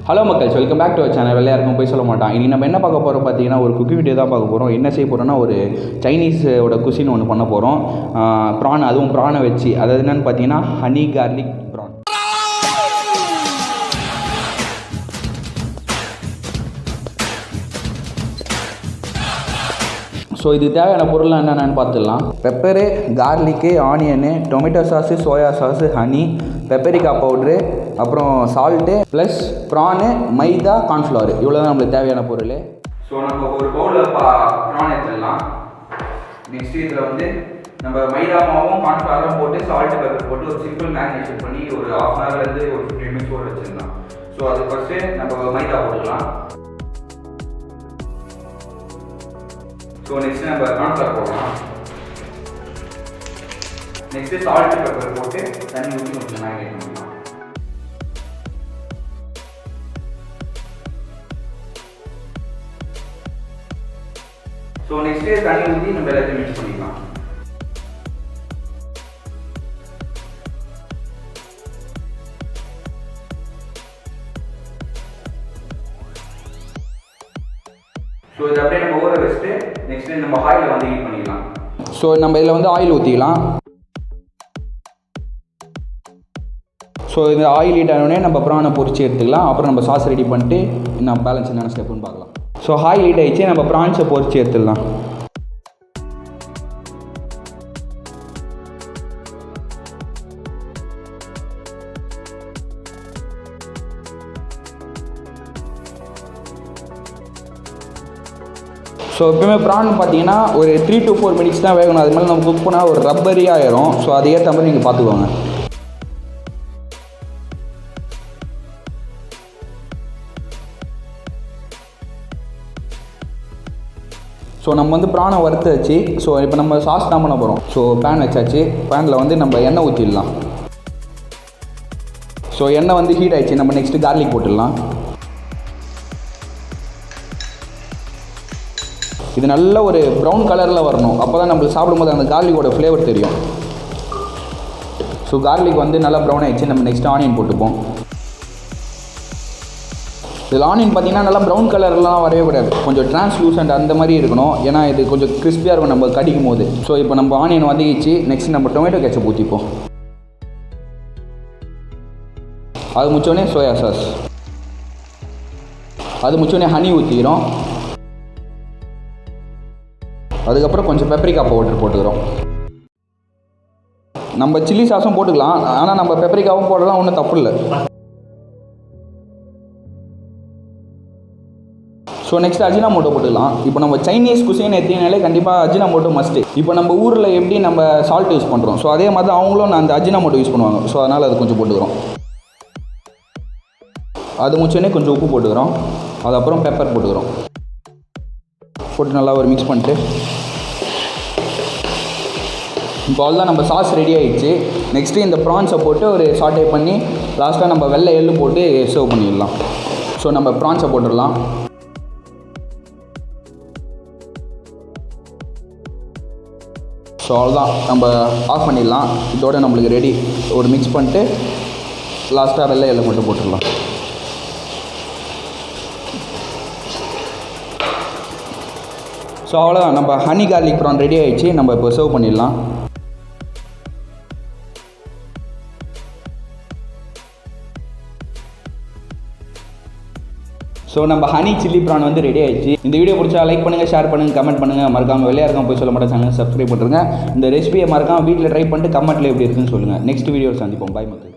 Hello மக்கள்ஸ், welcome back to our channel. எல்லாருக்கும் போய் சொல்ல மாட்டான். இன்றைக்கி நம்ம என்ன பார்க்க போகிறோம் பார்த்தீங்கன்னா, ஒரு குக்கிங் வீடியோ தான் பார்க்க போகிறோம். என்ன செய்ய போகிறோம்னா, ஒரு சைனீஸோட குசின் ஒன்று பண்ண போகிறோம். ப்ரான், அதுவும் ப்ரானை வச்சு. அதாவது என்னென்னு பார்த்தீங்கன்னா, ஹனி கார்லிக் ப்ரான். ஸோ இது தேவையான பொருள்லாம் என்னென்னு பார்த்துடலாம். Pepper, garlic, onion, tomato sauce, soya sauce, honey, பெப்பரிக்கா powder, அப்புறம் சால்ட்டு, ப்ளஸ் ப்ரானு, மைதா, கார்ன்ஃப்ளவர். இவ்வளோ தான் நம்மளுக்கு தேவையான பொருள். ஸோ நம்ம ஒரு பவுலில் ப்ரான் எடுத்துடலாம். நெக்ஸ்ட் இதில் வந்து நம்ம மைதா மாவும் கார்ன்ஃப்ளவரும் போட்டு சால்ட்டு பெப்பர் போட்டு ஒரு சிம்பிள் மேரினேஷன் பண்ணி ஒரு 1/2 ஹவர்லேருந்து ஒரு 15 மினிட்ஸ் ஊற வச்சுருக்கலாம். ஸோ அது ஃபஸ்ட்டு நம்ம மைதா போட்டுக்கலாம். ஸோ நெக்ஸ்ட் நம்ம கார்ன்ஃப்ளவர் போடலாம். நெக்ஸ்ட்டு சால்ட் பெப்பர் போட்டு தண்ணி ஊற்றி கொஞ்சம் மேரினேட் பண்ணலாம். ஸோ நெக்ஸ்ட்டு தண்ணி ஊற்றி நம்ம எல்லாத்தையும் மிக்ஸ் பண்ணிக்கலாம். ஸோ இது அப்படியே நம்ம ஊற வச்சுட்டு நெக்ஸ்ட்டு நம்ம ஆயிலை வந்து ஹீட் பண்ணிக்கலாம். ஸோ நம்ம இதில் வந்து ஆயில் ஊற்றிக்கலாம். ஸோ இந்த ஆயில் ஹீட் ஆனோடனே நம்ம ப்ரானை பொரிச்சு எடுத்துக்கலாம். அப்புறம் நம்ம சாஸ் ரெடி பண்ணிட்டு நம்ம பேலன்ஸ் என்னென்ன ஸ்டெப்புன்னு பார்க்கலாம். ஸோ ஆயில் ஹீட் ஆகிடுச்சு, நம்ம ப்ரான்ஸை பொரிச்சு எடுத்துடலாம். ஸோ எப்பவுமே ப்ரான் பார்த்தீங்கன்னா ஒரு 3 to 4 மினிட்ஸ் தான் வேகணும். அது மேலே நம்ம குக் பண்ணால் ஒரு ரப்பரி ஆயிரும். ஸோ அது ஏற்ற மாதிரி நீங்கள் பார்த்துக்கோங்க. ஸோ நம்ம வந்து ப்ரானை வறுத்து வச்சு, ஸோ இப்போ நம்ம சாஸ் தான் பண்ண போகிறோம். ஸோ பேன் வச்சாச்சு. பேனில் வந்து நம்ம எண்ணெய் ஊற்றிடலாம். ஸோ எண்ணெய் வந்து ஹீட் ஆகிடுச்சு. நம்ம நெக்ஸ்ட்டு கார்லிக் போட்டுடலாம். இது நல்ல ஒரு ப்ரௌன் கலரில் வரணும். அப்போ தான் நம்மளுக்கு சாப்பிடும்போது அந்த கார்லிக்கோட ஃப்ளேவர் தெரியும். ஸோ கார்லிக் வந்து நல்லா ப்ரௌன் ஆகிடுச்சு. நம்ம நெக்ஸ்ட் ஆனியன் போட்டுப்போம். இதில் ஆனியன் பார்த்திங்கன்னா நல்லா ப்ரௌன் கலர்லாம் வரவே கூடாது. கொஞ்சம் டிரான்ஸ்லூசன்ட் அந்த மாதிரி இருக்கணும். ஏன்னா இது கொஞ்சம் கிறிஸ்பியாக இருக்கும் நம்ம கடிக்கும் போது. ஸோ இப்போ நம்ம ஆனியன் வதக்கிச்சு. நெக்ஸ்ட் நம்ம டொமேட்டோ கெச்சப் ஊற்றிப்போம். அது முடிச்சோடனே சோயா சாஸ், அது முடிச்சோடனே ஹனி ஊற்றிக்கிறோம். அதுக்கப்புறம் கொஞ்சம் பெப்பரிக்கா பவுடர் போட்டுக்கிறோம். நம்ம சில்லி சாஸும் போட்டுக்கலாம், ஆனால் நம்ம பெப்பரிக்காவும் போடலாம், ஒன்றும் தப்பு இல்லை. ஸோ நெக்ஸ்ட் அஜினாமோட்டோ போட்டுக்கலாம். இப்போ நம்ம சைனீஸ் குசின் எடுத்தீங்கனாலே கண்டிப்பாக அஜினாமோட்டோ மஸ்ட்டு. இப்போ நம்ம ஊரில் எப்படி நம்ம சால்ட் யூஸ் பண்ணுறோம், ஸோ அதே மாதிரி தான் அவங்களும் அந்த அஜினாமோட்டோ யூஸ் பண்ணுவாங்க. ஸோ அதனால் அது கொஞ்சம் போட்டுக்கிறோம். அது முடிச்சோடனே கொஞ்சம் உப்பு போட்டுக்கிறோம். அதுக்கப்புறம் பெப்பர் போட்டுக்கிறோம். போட்டு நல்லா ஒரு மிக்ஸ் பண்ணிட்டு இப்போ அவ்வளோதான், நம்ம சாஸ் ரெடி ஆகிடுச்சு. நெக்ஸ்ட்டு இந்த ப்ரான்ஸை போட்டு ஒரு சாட்டே பண்ணி லாஸ்ட்டாக நம்ம வெள்ளை எள்ளு போட்டு சர்வ் பண்ணிடலாம். ஸோ நம்ம ப்ரான்ஸை போட்டுடலாம். ஸோ அவ்வளோதான், நம்ம ஆஃப் பண்ணிடலாம். இதோட நம்மளுக்கு ரெடி. ஒரு மிக்ஸ் பண்ணிட்டு லாஸ்ட்டாக வெள்ளை எள்ளு மட்டும் போட்டுடலாம். ஸோ அவ்வளோதான், நம்ம ஹனி கார்லிக் ப்ரான் ரெடி ஆகிடுச்சு. நம்ம இப்போ சர்வ் பண்ணிடலாம். ஸோ நம்ம ஹனி சில்லி ப்ரான் வந்து ரெடி ஆகிடுச்சு. இந்த வீடியோ பிடிச்சா லைக் பண்ணுங்கள், ஷேர் பண்ணுங்கள், கமெண்ட் பண்ணுங்கள். மறக்காமல் வெளியாக இருக்காமல் போய் சொல்ல மாட்டேன் சேனல் சப்ஸ்கிரைப் பண்ணுறேங்க. இந்த ரெசிபியை மறக்காமல் வீட்டில் ட்ரை பண்ணிட்டு கமெண்ட்டில் எப்படி இருக்குன்னு சொல்லுங்கள். நெக்ஸ்ட் வீடியோ சந்திப்போம். பாய் மக்கள்.